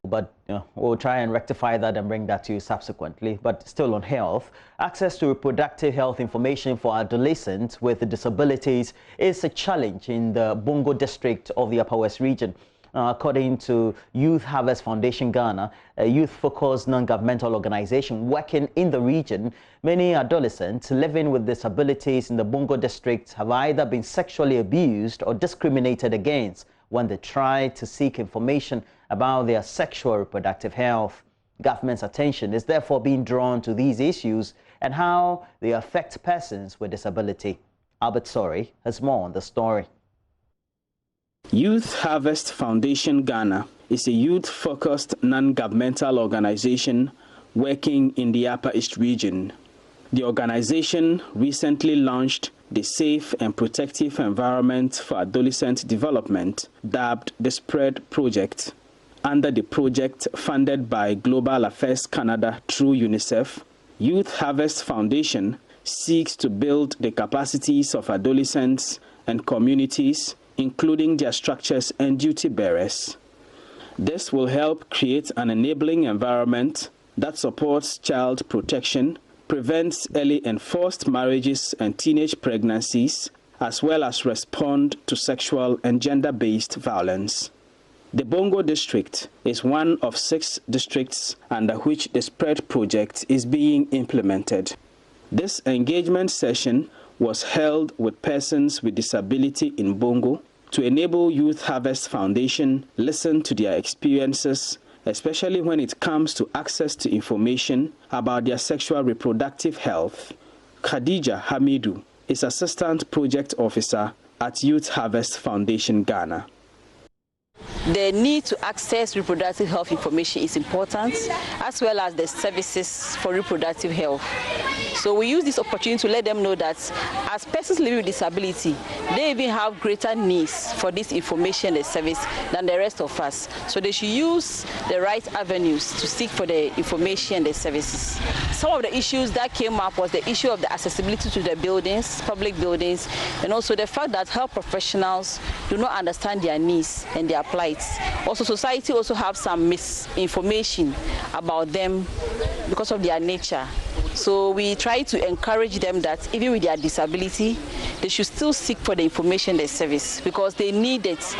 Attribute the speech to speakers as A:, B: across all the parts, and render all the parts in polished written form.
A: But we'll try and rectify that and bring that to you subsequently. But still on health, access to reproductive health information for adolescents with disabilities is a challenge in the Bongo district of the Upper West region. According to Youth Harvest Foundation Ghana, a youth-focused non-governmental organization working in the region, many adolescents living with disabilities in the Bongo district have either been sexually abused or discriminated against when they try to seek information about their sexual reproductive health. Government's attention is therefore being drawn to these issues and how they affect persons with disability. Albert Sori has more on the story.
B: Youth Harvest Foundation Ghana is a youth-focused non-governmental organization working in the Upper East region. The organization recently launched the Safe and Protective Environment for Adolescent Development, dubbed the SPREAD project. Under the project funded by Global Affairs Canada through UNICEF, Youth Harvest Foundation seeks to build the capacities of adolescents and communities, including their structures and duty bearers. This will help create an enabling environment that supports child protection, prevents early and forced marriages and teenage pregnancies, as well as respond to sexual and gender-based violence. The Bongo district is one of 6 districts under which the SPREAD project is being implemented. This engagement session was held with persons with disability in Bongo to enable Youth Harvest Foundation listen to their experiences, especially when it comes to access to information about their sexual reproductive health. Khadija Hamidu is Assistant Project Officer at Youth Harvest Foundation Ghana.
C: The need to access reproductive health information is important, as well as the services for reproductive health. So we use this opportunity to let them know that as persons living with disability, they even have greater needs for this information and service than the rest of us. So they should use the right avenues to seek for the information and the services. Some of the issues that came up was the issue of the accessibility to the buildings, public buildings, and also the fact that health professionals do not understand their needs and their plights. Also, society also have some misinformation about them because of their nature. So we try to encourage them that even with their disability, they should still seek for the information and service because they need it.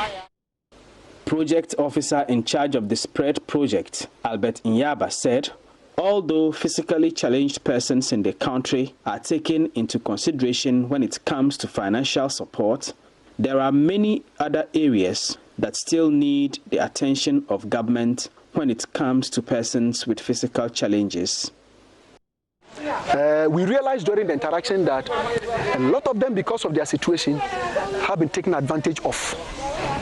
B: Project officer in charge of the SPREAD project, Albert Nyaba, said, although physically challenged persons in the country are taken into consideration when it comes to financial support, there are many other areas that still need the attention of government when it comes to persons with physical challenges.
D: We realized during the interaction that a lot of them, because of their situation, have been taken advantage of.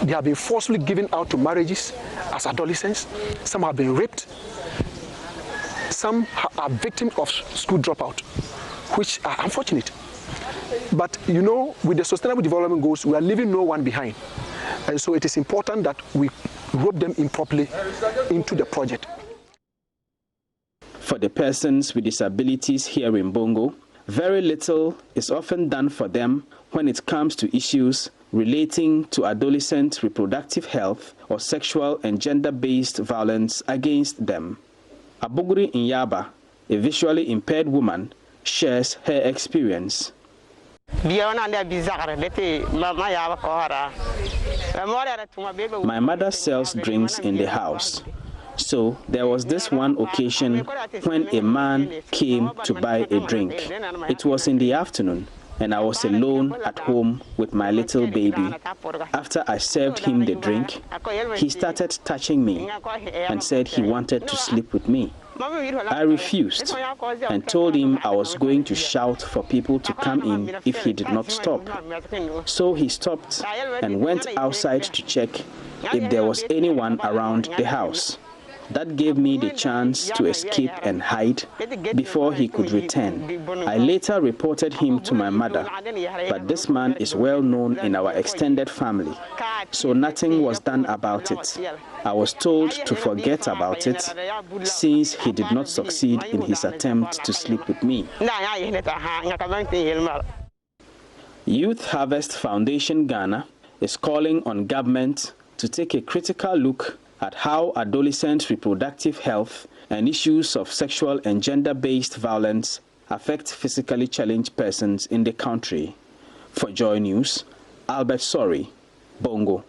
D: They have been forcibly given out to marriages as adolescents. Some have been raped. Some are victims of school dropout, which are unfortunate. But you know, with the Sustainable Development Goals, we are leaving no one behind. And so it is important that we rope them in properly into the project.
B: For the persons with disabilities here in Bongo, very little is often done for them when it comes to issues relating to adolescent reproductive health or sexual and gender-based violence against them. Abuguri Nyaba, a visually impaired woman, shares her experience. My mother sells drinks in the house. So there was this one occasion when a man came to buy a drink. It was in the afternoon, and I was alone at home with my little baby. After I served him the drink, he started touching me and said he wanted to sleep with me. I refused and told him I was going to shout for people to come in if he did not stop. So he stopped and went outside to check if there was anyone around the house. That gave me the chance to escape and hide before he could return. I later reported him to my mother, but this man is well known in our extended family, so nothing was done about it. I was told to forget about it since he did not succeed in his attempt to sleep with me. Youth Harvest Foundation Ghana is calling on government to take a critical look at how adolescent reproductive health and issues of sexual and gender-based violence affect physically challenged persons in the country. For Joy News, Albert Sori, Bongo.